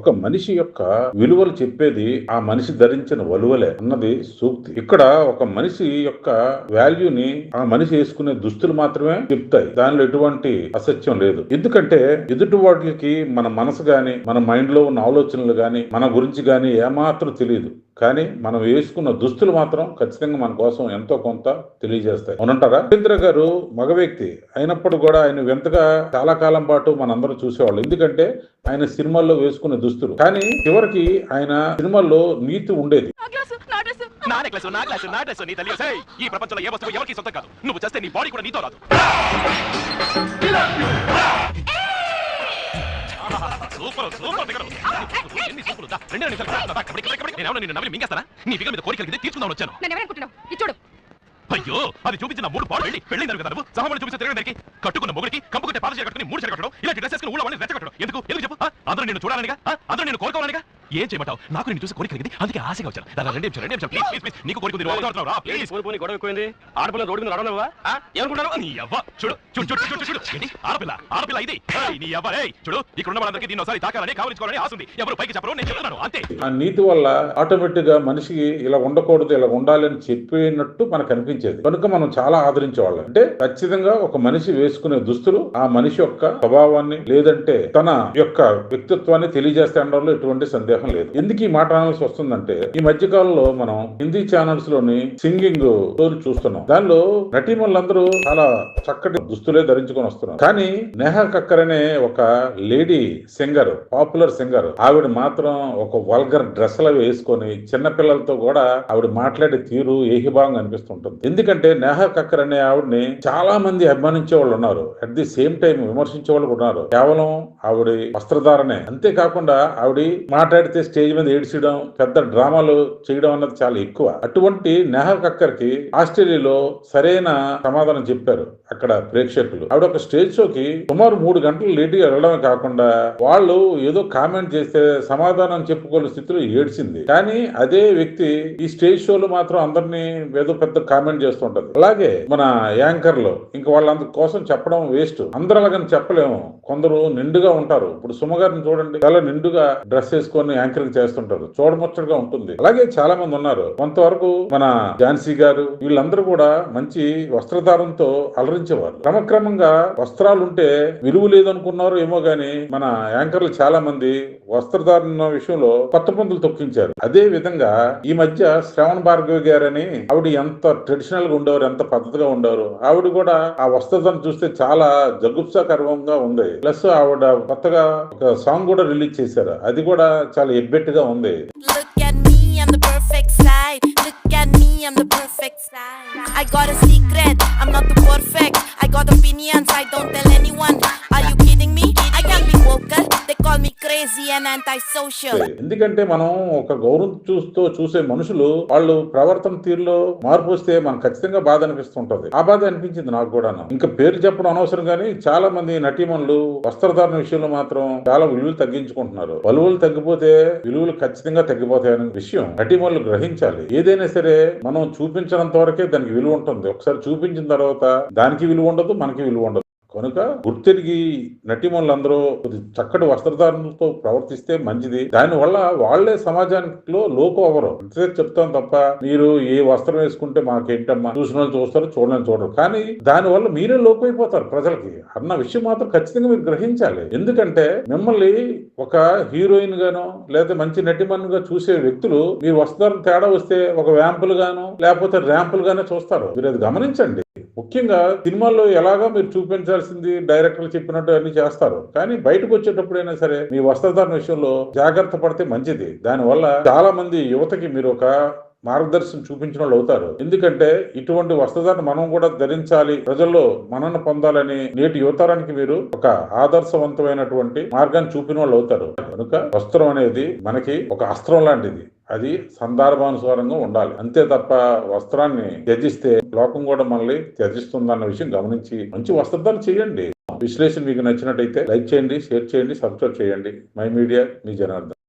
ఒక మనిషి యొక్క విలువలు చెప్పేది ఆ మనిషి ధరించిన వలువలే అన్నది సూక్తి. ఇక్కడ ఒక మనిషి యొక్క వాల్యూని ఆ మనిషి వేసుకునే దుస్తులు మాత్రమే చెప్తాయి. దానిలో ఎటువంటి అసత్యం లేదు. ఎందుకంటే ఎదుటి వాటికి మన మనసు గాని, మన మైండ్ లో ఉన్న ఆలోచనలు గాని, మన గురించి గాని ఏమాత్రం తెలియదు. కానీ మనం వేసుకున్న దుస్తులు మాత్రం ఖచ్చితంగా మన కోసం ఎంతో కొంత తెలియజేస్తాయి. అవునంటారా? రవీంద్ర గారు మగ వ్యక్తి అయినప్పుడు కూడా ఆయన వింతగా చాలా కాలం పాటు మనందరం చూసేవాళ్ళు. ఎందుకంటే ఆయన సినిమాల్లో వేసుకునే దుస్తులు. కానీ చివరికి ఆయన సినిమాల్లో నీతి ఉండేది. ఈ ప్రపంచంలో ఏ వస్తువు ఎవరికి సొంతం కాదు. నువ్వు చేస్తే నీ బాడీ కూడా నీతో రాదు. సూపర్ సూపర్ దగ్గర ఎన్ని సూపర్ దా రెండు నేను నిన్ను నవ్వి మింగేస్తానా? నీ ఫిగర్ మీద కోరిక కలిగింది తీర్చుకుందామని వచ్చాను. నేను ఎవరనుకుంటున్నావు? చూడు. అయ్యో అది చూపించిన 3 పాలు వెళ్ళి పెళ్ళింది కదా నువ్వు. సహమని చూపించిన తిరగడానికి కట్టుకున్న మొగుడికి కంపుకుంటే పాత చీర కట్టుకుని 3 చీర కట్టడం, ఇలాంటి డ్రెస్ వేసుకుని ఊళ్ళో వాళ్ళని రెచ్చగొట్టడం ఎందుకు చెప్పు? అందరూ నిన్ను చూడాలనిగా, అందరూ నిన్ను కోరుకోవాలనిగా. ఏం చేయమంటావు? నాకు నేను చూసి కోరిక కలిగింది, అందుకే ఆశగా వచ్చాను. రెండు నిమిషాలు ప్లీజ్. నీకు కోరిక ఉంది, ప్లీజ్. పోనీ గొడవ ఎక్కువైంది. ఆడపిల్ల రోడ్డు మీద రావడమా ఏమనుకుంటారు? నీ అవ్వ చూడు ఏంటి ఆడపిల్ల ఇది నీ అవ్వ. చూడు ఇక్కడ ఉన్న వాళ్ళందరికీ దీన్ని ఒకసారి తాకాలని కావలించుకోవాలని ఆశ ఎవరు పైకి చెప్పరు, నేను చెప్తున్నాను అంతే. ఆ నీతి వల్ల ఆటోమేటిక్ గా మనిషికి ఇలా ఉండకూడదు, ఇలా ఉండాలని చెప్పినట్టు మనకు అనిపించేది. కనుక మనం చాలా ఆదరించేవాళ్ళం. అంటే ఖచ్చితంగా ఒక మనిషి వేసుకునే దుస్తులు ఆ మనిషి యొక్క స్వభావాన్ని లేదంటే తన యొక్క వ్యక్తిత్వాన్ని తెలియజేస్తే అనడంలో ఎటువంటి సందేహం లేదు. ఎందుకు ఈ మాట అనాల్సి వస్తుందంటే ఈ మధ్య కాలంలో మనం హిందీ ఛానల్స్ లోని సింగింగ్ స్టోరీ చూస్తున్నాం. దానిలో నటీమణులందరూ చాలా చక్కటి దుస్తులే ధరించుకొని వస్తున్నారు. కానీ నేహా కక్కర్ అనే ఒక లేడీ సింగర్, పాపులర్ సింగర్, ఆవిడ మాత్రం ఒక వల్గర్ డ్రెస్సులు వేసుకొని చిన్న పిల్లలతో కూడా ఆవిడ మాట్లాడే తీరు ఏహిభావంగా అనిపిస్తుంటుంది. ఎందుకంటే నేహా కక్కర్ అనే ఆవిడని చాలా మంది అభిమానించే వాళ్ళు ఉన్నారు, అట్ ది సేమ్ టైం విమర్శించే వాళ్ళు ఉన్నారు. కేవలం ఆవిడ వస్త్రధారణే, అంతేకాకుండా ఆవిడ మాట్లాడితే స్టేజ్ మీద ఏడ్చడం, పెద్ద డ్రామాలు చేయడం అన్నది చాలా ఎక్కువ. అటువంటి నేహా కక్కర్ కి ఆస్ట్రేలియాలో సరైన సమాధానం చెప్పారు అక్కడ ప్రేక్షకులు. ఆవిడ ఒక స్టేజ్ షోకి సుమారు 3 గంటలు లేట్గా వెళ్ళడమే కాకుండా వాళ్ళు ఏదో కామెంట్ చేస్తే సమాధానం చెప్పుకోని స్థితిలో ఏడ్చింది. కానీ అదే వ్యక్తి ఈ స్టేజ్ షోలో మాత్రం అందరినీ ఏదో పెద్ద కామెంట్ చేస్తుంటది. అలాగే మన యాంకర్లు ఇంకా వాళ్ళందరి కోసం చెప్పడం వేస్ట్. అందరూ అలాగని చెప్పలేము. కొందరు నిండుగా ఉంటారు. ఇప్పుడు సుమ గారిని చూడండి, చాలా నిండుగా డ్రెస్ వేసుకొని యాంకరింగ్ చేస్తుంటారు, చూడముచ్చటగా ఉంటుంది. అలాగే చాలా మంది ఉన్నారు. కొంతవరకు మన ఝాన్సీ గారు వీళ్ళందరూ కూడా మంచి వస్త్రధారంతో అలరించేవారు. క్రమక్రమంగా వస్త్రాలు ఉంటే విలువ లేదనుకున్నారు ఏమో గాని మన యాంకర్లు చాలా మంది వస్త్రధారణ విషయంలో కొత్త పందులు తొక్కించారు. అదే విధంగా ఈ మధ్య శ్రవణ్ భార్గవి గారని ఆవిడ ఎంత ట్రెడిషనల్ గా ఉండేవారు, ఎంత పద్ధతిగా ఉండేవారు. ఆవిడ కూడా ఆ వస్త్రధారణ చూస్తే చాలా జగుప్సాకరంగా ఉంది. ప్లస్ ఆవిడ కొత్తగా ఒక సాంగ్ కూడా రిలీజ్ చేశారు, అది కూడా చాలా ఎబ్బెట్టుగా ఉంది. I got a secret, I'm not too perfect. I got opinions, I don't tell anyone. Are you kidding me? I can't be vocal. They call me crazy and antisocial. ఎందుకంటే మనం ఒక గౌరవం చూసే మనుషులు వాళ్ళు ప్రవర్తన తీరులో మార్పు వస్తే మనకు ఖచ్చితంగా బాధ అనిపిస్తుంటది. ఆ బాధ అనిపించింది నాకు కూడా. ఇంకా పేరు చెప్పడం అనవసరం కానీ చాలా మంది నటీమణులు వస్త్రధారణ విషయంలో మాత్రం చాలా విలువలు తగ్గించుకుంటున్నారు. విలువలు తగ్గిపోతే విలువలు ఖచ్చితంగా తగ్గిపోతాయనే విషయం నటీమణులు గ్రహించాలి. ఏదైనా సరే మనం చూపించినంత వరకే దానికి విలువ ఉంటుంది. ఒకసారి చూపించిన తర్వాత దానికి విలువ ఉండదు, మనకి విలువ ఉండదు. కనుక గుర్తిరిగి నటీమణులందరూ చక్కటి వస్త్రధారణతో ప్రవర్తిస్తే మంచిది. దానివల్ల వాళ్లే సమాజానికిలో లోకు అవ్వరు. అంతే చెప్తాం తప్ప మీరు ఏ వస్త్రం వేసుకుంటే మాకేంటమ్మా, చూసిన వాళ్ళు చూస్తారు, చూడలేని చూడరు. కానీ దానివల్ల మీరే లోకు అయిపోతారు ప్రజలకి అన్న విషయం మాత్రం ఖచ్చితంగా మీరు గ్రహించాలి. ఎందుకంటే మిమ్మల్ని ఒక హీరోయిన్ గానో లేదా మంచి నటిమణిగా చూసే వ్యక్తులు మీరు వస్త్రం తేడా వస్తే ఒక వ్యాంపులు గానో లేకపోతే ర్యాంపులు గానో చూస్తారు. మీరు అది గమనించండి. ముఖ్యంగా సినిమాల్లో ఎలాగా మీరు చూపించాల్సింది డైరెక్టర్లు చెప్పినట్టు అన్ని చేస్తారు. కానీ బయటకు వచ్చేటప్పుడైనా సరే మీ వస్త్రధారణ విషయంలో జాగ్రత్త పడితే మంచిది. దానివల్ల చాలా మంది యువతకి మీరు ఒక మార్గదర్శనం చూపించిన వాళ్ళు అవుతారు. ఎందుకంటే ఇటువంటి వస్త్రధారణ మనం కూడా ధరించాలి, ప్రజల్లో మన్నన పొందాలని నేటి యువతరానికి మీరు ఒక ఆదర్శవంతమైనటువంటి మార్గాన్ని చూపిన వాళ్ళు అవుతారు. కనుక వస్త్రం అనేది మనకి ఒక అస్త్రం లాంటిది. అది సందర్భానుసారంగా ఉండాలి. అంతే తప్ప వస్త్రాన్ని త్యజిస్తే లోకం కూడా మనల్ని త్యజిస్తుందన్న విషయం గమనించి మంచి వస్త్రధారణ చేయండి. విశ్లేషణ మీకు నచ్చినట్టయితే లైక్ చేయండి, షేర్ చేయండి, సబ్స్క్రైబ్ చేయండి. My media, me Janardhan.